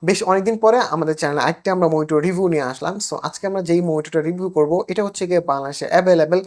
বেশ অনেকদিন পরে আমাদের চ্যানেলে আরেকটা আমরা মনিটর রিভিউ নিয়ে আসলাম। সো আজকে আমরা যেই মনিটরটা রিভিউ করব এটা হচ্ছে গিয়ে বাংলাদেশে অ্যাভেলেবেল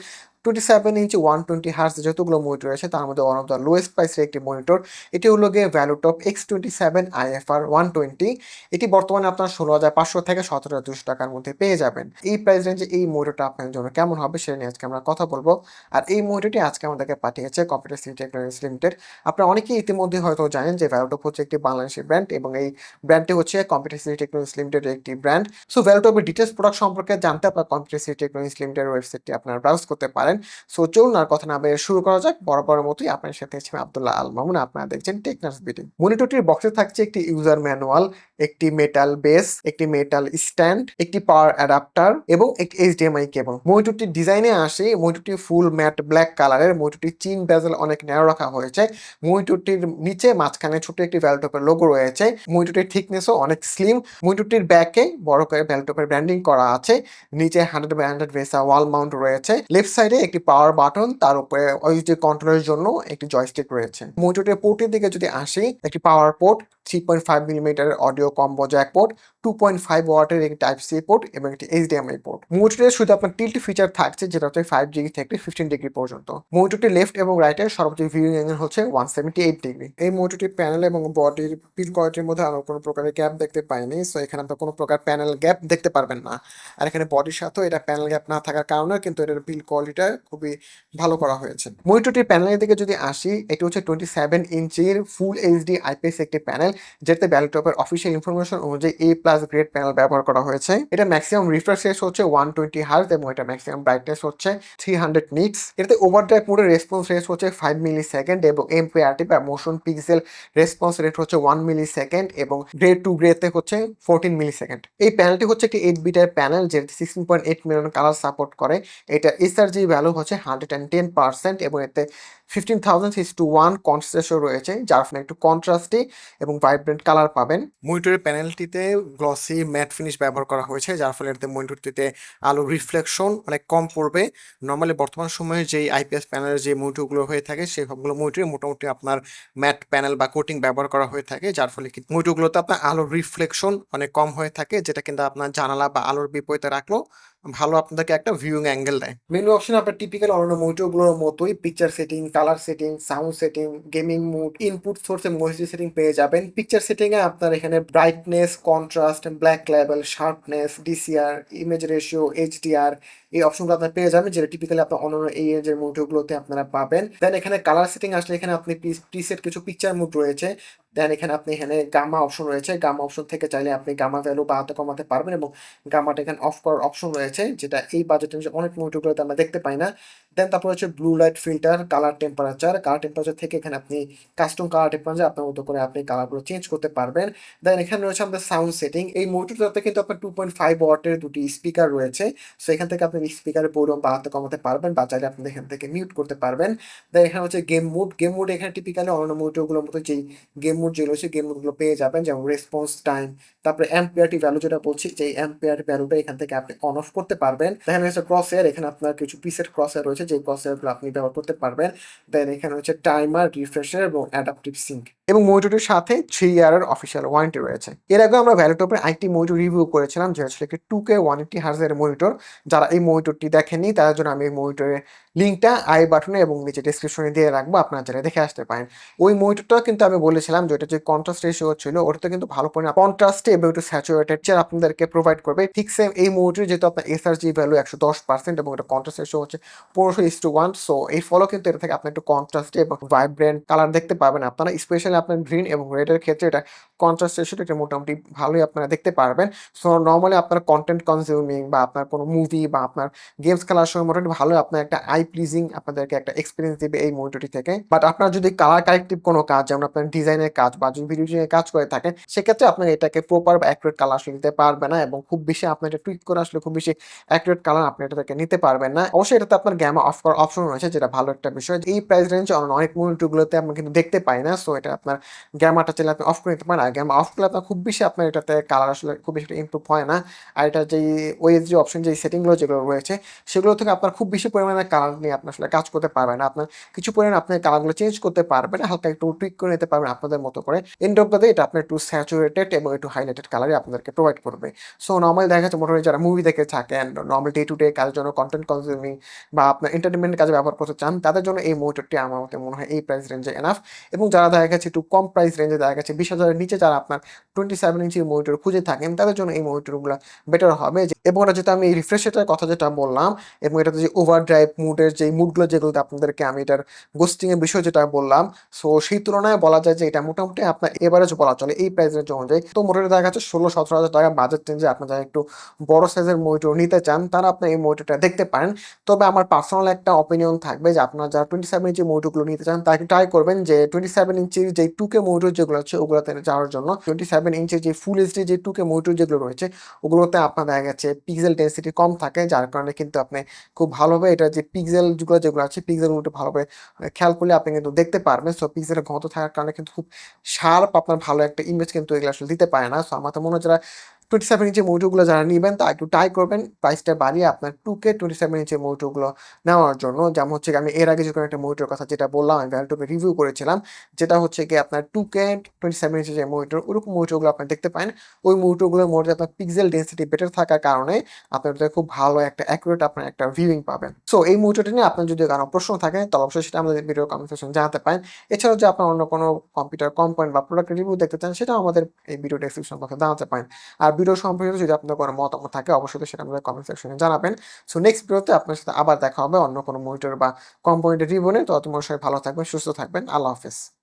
27 ইঞ্চি 120 হার্জ যতগুলো মনিটর আছে তার মধ্যে ওয়ান অফ দ্য লোয়েস্ট প্রাইসের একটি মনিটর। এটি হলো গিয়ে ভ্যালুটপ X27 IFR 120। এটি বর্তমানে আপনার 16,500 থেকে 17,200 টাকার মধ্যে পেয়ে যাবেন। এই প্রাইস রেঞ্জে এই মনিটরটা আপনার জন্য কেমন হবে সেটা নিয়ে আজকে আমরা কথা বলবো। আর এই মনিটরটি আজকে আমাদেরকে পাঠিয়েছে কম্পিউটার সিটি টেকনোলজিস লিমিটেড। আপনারা অনেকেই ইতিমধ্যে হয়তো জানেন যে ভ্যালুটপ হচ্ছে একটি বাংলাদেশি ব্র্যান্ড এবং এই ব্র্যান্ডটি হচ্ছে কম্পিউটার সিটি টেকনোলজিস লিমিটেডের একটি ব্র্যান্ড। সো ভ্যালুটপের ডিটেলস প্রোডাক্ট সম্পর্কে জানতে আপনার কম্পিউটার সিটি টেকনোলজিস লিমিটেডের ওয়েবসাইটটি আপনারা ব্রাউজ করতে পারেন। সো চলুন আর কথা না বেরিয়ে শুরু করা যাক। বরাবরের মতোই আপনার সাথে আছি আব্দুল্লাহ আল মামুন। আপনারা দেখছেন টেকনার্স বিডি। মনিটরটির বক্সে থাকছে একটি ইউজার ম্যানুয়াল, একটি মেটাল বেস, একটি মেটাল স্ট্যান্ড, একটি পাওয়ার অ্যাডাপ্টার এবং একটি এইচডিএমআই কেবল। মনিটরটির ডিজাইনে আসে মনিটরটি ফুল ম্যাট ব্ল্যাক কালারের। মনিটরটির চিন বেজেল অনেক ন্যারো রাখা হয়েছে। মনিটরটির নিচে মাঝখানে ছোট একটি ভ্যালটপের লোগো রয়েছে। মনিটরটির থিকনেসও অনেক স্লিম। মনিটরটির ব্যাকে বড় করে ভ্যালটপের ব্র্যান্ডিং করা আছে। নিচে 100/100 ভেসা ওয়াল মাউন্ট রয়েছে। লেফট সাইডে একটি পাওয়ার বাটন, তার উপরে ওএসডি কন্ট্রোলের জন্য একটি জয়স্টিক রয়েছে। মনিটরের পোর্টের দিকে যদি আসি, একটি পাওয়ার পোর্ট, 3.5 মিলিমিটারের অডিও কম্বো জ্যাক পোর্ট, 2.5 ওয়াটের একটি টাইপ সি পোর্ট এবং একটি এইচডিএমআই পোর্ট। মনিটরের শুধু আপনার টিল্ট ফিচার থাকছে যেটা হচ্ছে 5 ডিগ্রি থেকে 15 ডিগ্রি পর্যন্ত। মনিটরটি লেফট এবং রাইটের সর্বোচ্চ ভিউইং অ্যাঙ্গেল হচ্ছে 178 ডিগ্রি। এই মনিটরটির প্যানেল এবং বডির বিল্ড কোয়ালিটির মধ্যে আরো কোনো প্রকারের গ্যাপ দেখতে পাইনি। সো এখানে আপনার কোনো প্রকার প্যানেল গ্যাপ দেখতে পারবেন না। আর এখানে বডির সাথেও এটা প্যানেল গ্যাপ না থাকার কারণে কিন্তু এটার বিল্ড কোয়ালিটিটা খুবই ভালো করা হয়েছে। মনিটরটির প্যানেলের দিকে যদি আসি, এটি হচ্ছে 27 ইঞ্চির ফুল এইচডি আইপিএস একটি প্যানেল, যেটাতে ভ্যালটপের অফিসিয়াল ইনফরমেশন অনুযায়ী A+ গ্রেড প্যানেল ব্যবহার করা হয়েছে। এটা ম্যাক্সিমাম রিফ্রেশ রেট হচ্ছে 120 হার্জ এবং এটা ম্যাক্সিমাম ব্রাইটনেস হচ্ছে 300 নিটস। এটাতে ওভারড্রাইভ মোডের রেসপন্স রেট হচ্ছে 5 মিলি সেকেন্ড এবং এমপিআরটি বা মোশন পিক্সেল রেসপন্স রেট হচ্ছে 1 মিলি সেকেন্ড এবং গ্রেড টু গ্রেতে হচ্ছে 14 মিলি সেকেন্ড। এই প্যানেলটি হচ্ছে একটি 8 বিটের প্যানেল যেটা 16.8 মিলিয়ন কালার সাপোর্ট করে। এটা এসআরজি ভ্যালু হচ্ছে 110% এবং এতে 15,000:1 কন্ট্রাস্ট রেশিও রয়েছে, যার ফলে একটু কন্ট্রাস্টি এবং ভাইব্রেন্ট কালার পাবেন। মনিটরের প্যানেলটিতে গ্লসি ম্যাট ফিনিশ ব্যবহার করা হয়েছে, যার ফলে এতে মনিটরটিতে আলোর রিফ্লেকশন অনেক কম পড়বে। নর্মালি বর্তমান সময়ে যেই আইপিএস প্যানেলের যে মনিটরগুলো হয়ে থাকে সেই সবগুলো মনিটরে মোটামুটি আপনার ম্যাট প্যানেল বা কোটিং ব্যবহার করা হয়ে থাকে, যার ফলে কি মনিটরগুলোতে আপনার আলোর রিফ্লেকশন অনেক কম হয়ে থাকে, যেটা কিন্তু আপনার জানালা বা আলোর বিপরীতে রাখলেও ভালো আপনাদেরকে একটা ভিউইং অ্যাঙ্গেল দেয়। মেনু অপশন আপনার টিপিক্যাল অন্যান্য মনিটরগুলোর মতোই picture setting, colour setting, sound setting, gaming mode, input source এবং ওএসডি সেটিং পেয়ে যাবেন। পিকচার সেটিং এ আপনার এখানে brightness, contrast, black level, sharpness, DCR, image ratio, HDR এই অপশনগুলো আপনার পেয়ে যাবেন, যেটা টিপিক্যালি আপনার অন্যান্য এই রেঞ্জের মনিটরগুলোতে আপনারা পাবেন। দেন এখানে কালার সেটিং আসলে এখানে আপনি প্রিসেট কিছু পিকচার মোড রয়েছে। দেন এখানে আপনি এখানে গামা অপশন রয়েছে। গামা অপশন থেকে চাইলে আপনি গামা ভ্যালু বাড়াতে কমাতে পারবেন এবং গামাটা এখানে অফ করার অপশন রয়েছে, যেটা এই বাজেটের অনেক মনিটরগুলোতে আমরা দেখতে পাই না। দেন তারপর হচ্ছে blue light filter, colour temperature. Colour temperature থেকে এখানে আপনি কাস্টম কালার টেম্পারেচার আপনার মতো করে আপনি কালারগুলো চেঞ্জ করতে পারবেন। দেন এখানে রয়েছে আমাদের সাউন্ড সেটিং। এই মনিটরটাতে কিন্তু আপনার 2.5 ওয়াটের দুটি স্পিকার রয়েছে। সো এখান থেকে আপনি স্পিকারের ভলিউম বাড়াতে কমাতে পারবেন বা চাইলে আপনি এখান থেকে মিউট করতে পারবেন। দেন এখানে হচ্ছে গেম মুড। গেম মুড এখানে টিপিক্যালি অন্যান্য মনিটরগুলোর মতো যেই গেম মুড যেগুলো রয়েছে গেম মুডগুলো পেয়ে যাবেন, যেমন রেসপন্স টাইম, তারপরে এম্পিয়ারটি ভ্যালু যেটা বলছি, যে এম্পিয়ার ভ্যালুটা এখান থেকে আপনি অন অফ করতে পারবেন। দেখেন হচ্ছে ক্রস এয়ার, এখানে আপনার কিছু পিসেট ক্রস এয়ার রয়েছে যে ক্রস এয়ারগুলো আপনি ব্যবহার করতে পারবেন। দেন এখানে হচ্ছে টাইমার, রিফ্রেশার এবং অ্যাডাপটিভ সিঙ্ক এবং মনিটরের সাথে 3 ইয়ারের অফিসিয়াল ওয়ারেন্টি রয়েছে। এর আগে আমরা ভ্যালুটপের আইটি মনিটর রিভিউ করেছিলাম, যেটা ছিল একটি 2K 180 হার্জের মনিটর। যারা এই মনিটরটি দেখেননি তাদের জন্য আমি এই মনিটরের লিঙ্কটা আই বাটনে এবং নিচে ডিসক্রিপশনে দিয়ে রাখবো, আপনারা যারা দেখে আসতে পারেন। ওই মনিটরটা কিন্তু আমি বলেছিলাম যে ওটা যে কন্ট্রাস্ট রেশিও ছিল ওটাতে কিন্তু ভালো পরিমাণ কন্ট্রাস্টে এবং একটু স্যাচুরেটেড চেয়ার আপনাদেরকে প্রোভাইড করবে। ঠিক সেম এই মনিটর যেহেতু আপনার এসআরজি ভ্যালু 110% এবং এটা কন্ট্রাস্ট রেশিও হচ্ছে 15:1। সো এই ফলো কিন্তু এটা থেকে আপনি একটু কন্ট্রাস্টে এবং ভাইব্রেন্ট কালার দেখতে পাবেন আপনারা, স্পেশালি আপনার গ্রিন এবং রেডের ক্ষেত্রে এটা কন্ট্রাস্ট রেশিওটা এটা মোটামুটি ভালোই আপনারা দেখতে পারবেন। সো নর্মালি আপনার কন্টেন্ট কনজিউমিং বা আপনার কোনো মুভি বা আপনার গেমস খেলার সময় মোটামুটি ভালো আপনার একটা আই প্লিজিং আপনাদেরকে একটা এক্সপিরিয়েন্স দিবে এই মনিটরটি থেকে। বাট আপনার যদি কালার কারেক্টিভ কোনো কাজ, যেমন আপনার ডিজাইনের কাজ বা যদি ভিডিও ডিজাইনের কাজ করে থাকেন, সেক্ষেত্রে আপনার এটাকে প্রপার বা অ্যাকুরেট কালার আসলে দিতে পারবে না এবং খুব বেশি আপনার এটা টুইক করে আসলে খুব বেশি অ্যাকুরেট কালার আপনি এটা থেকে নিতে পারবেন না। অবশ্যই এটাতে আপনার গ্যামা অফ করার অপশন রয়েছে, যেটা ভালো একটা বিষয়। এই প্রাইস রেঞ্জে অনেক মনিটরগুলোতে আমরা কিন্তু দেখতে পাই না। সো এটা আপনার গ্যামাটা চাইলে আপনি অফ করে নিতে পারেন। আর গ্যামা অফ করলে আপনার খুব বেশি আপনার এটাতে কালার আসলে খুব বেশি ইমপ্রুভ হয় না। আর এটা যেই ওএসডি অপশন যেই সেটিংগুলো যেগুলো রয়েছে সেগুলো থেকে আপনার খুব বেশি পরিমাণে কালার কালার নিয়ে আপনি আসলে কাজ করতে পারবেন না। আপনার কিছু পরিমাণ আপনি কালারগুলো চেঞ্জ করতে পারবেন, হালকা একটু টুইক করে নিতে পারবেন আপনাদের মতো করে। এন্ড অফ দ্য ডে এটা আপনার একটু স্যাচুরেটেড এবং একটু হাইলাইটেড কালারই আপনাদেরকে প্রোভাইড করবে। সো নরমালি দেখা যাচ্ছে মোটামুটি যারা মুভি দেখে থাকেন, নরমাল ডে টু ডে কাজের জন্য কনটেন্ট কনজিউমিং বা আপনার এন্টারটেইনমেন্টের কাজে ব্যবহার করতে চান, তাদের জন্য এই মনিটরটি আমার মতে মনে হয় এই প্রাইস রেঞ্জে এনাফ। এবং যারা দেখা গেছে একটু কম প্রাইস রেঞ্জে দেখা গেছে 20,000 এর নিচে যারা আপনার 27 ইঞ্চির মনিটর খুঁজে থাকেন, তাদের জন্য এই মনিটরগুলা বেটার হবে। এবং এটা যেটা আমি রিফ্রেশ রেটের কথা যেটা বললাম এবং এটাতে যে ওভারড্রাইভ মুডের যে মুডগুলো যেগুলোতে আপনাদেরকে আমি এটার গোস্টিং এর বিষয় যেটা বললাম, সো সেই তুলনায় বলা যায় যে এটা মোটামুটি আপনার এভারেজ বলা চলে এই প্রাইস রেঞ্জ অনুযায়ী। তো মোটামুটি দেখা যাচ্ছে 16-17 হাজার টাকা বাজেট রেঞ্জে আপনার যারা একটু বড় সাইজের মনিটর নিতে চান, তারা আপনার এই মনিটরটা দেখতে পারেন। তবে আমার পার্সোনাল একটা অপিনিয়ন থাকবে যে আপনারা যারা 27 ইঞ্চি মনিটরগুলো নিতে চান, তারা ট্রাই করবেন যে 27 ইঞ্চির যে 2K মনিটর যেগুলো আছে ওগুলোতে যাওয়ার জন্য। 27 ইঞ্চির যে ফুল এইচডি যে 2K মনিটর যেগুলো রয়েছে, ওগুলোতে আপনার দেখা গেছে পিক্সেল ডেনসিটি কম থাকে, যার কারণে কিন্তু আপনি খুব ভালোভাবে এটা যে পিক্সেল যেগুলো আছে পিক্সেলগুলো ভালোভাবে খেয়াল করলে আপনি কিন্তু দেখতে পারবেন। সো পিক্সেলের ঘনত্ব থাকার কারণে কিন্তু খুব শার্প আপনার ভালো একটা ইমেজ কিন্তু এগুলো আসলে দিতে পারে না। সো আমার তো মনে হয় যারা 27 ইঞ্চি মনিটরগুলো যারা নিবেন তা একটু ট্রাই করবেন প্রাইসটা বাড়িয়ে আপনার 2K 27 ইঞ্চি মনিটরগুলো নেওয়ার জন্য। যেমন হচ্ছে আমি এর আগে যখন একটা মনিটর কথা যেটা বললাম, আমি ভ্যালটপে রিভিউ করেছিলাম, যেটা হচ্ছে গিয়ে আপনার 2K 27 ইঞ্চি যে মনিটর, ওরকম মনিটরগুলো আপনি দেখতে পারেন। ওই মনিটরগুলোর মধ্যে আপনার পিক্সেল ডেনসিটি বেটার থাকার কারণে আপনার খুব ভালো একটা অ্যাকুরেট আপনার একটা ভিউইং পাবেন। সো এই মনিটরটি নিয়ে আপনার যদি কারো প্রশ্ন থাকে তাহলে অবশ্যই সেটা আমাদের ভিডিও কমেন্ট সেকশনে জানাতে পারেন। এছাড়াও যে আপনার অন্য কোনো কম্পিউটার কম্পোনেন্ট বা প্রোডাক্ট রিভিউ দেখতে চান, সেটাও আমাদের এই ভিডিও ডেসক্রিপশন বক্সে জানাতে পারেন। আর ভিডিও সম্পর্কিত যদি আপনার কোনো মতামত থাকে অবশ্যই সেটা আমাদের কমেন্ট সেকশনে জানাবেন। সো নেক্সট ভিডিওতে আপনার সাথে আবার দেখা হবে অন্য কোনো মনিটর বা কম্পোনেন্টের রিভিউ নিয়ে। ততক্ষণ সবাই ভালো থাকবেন, সুস্থ থাকবেন। আল্লাহ হাফেজ।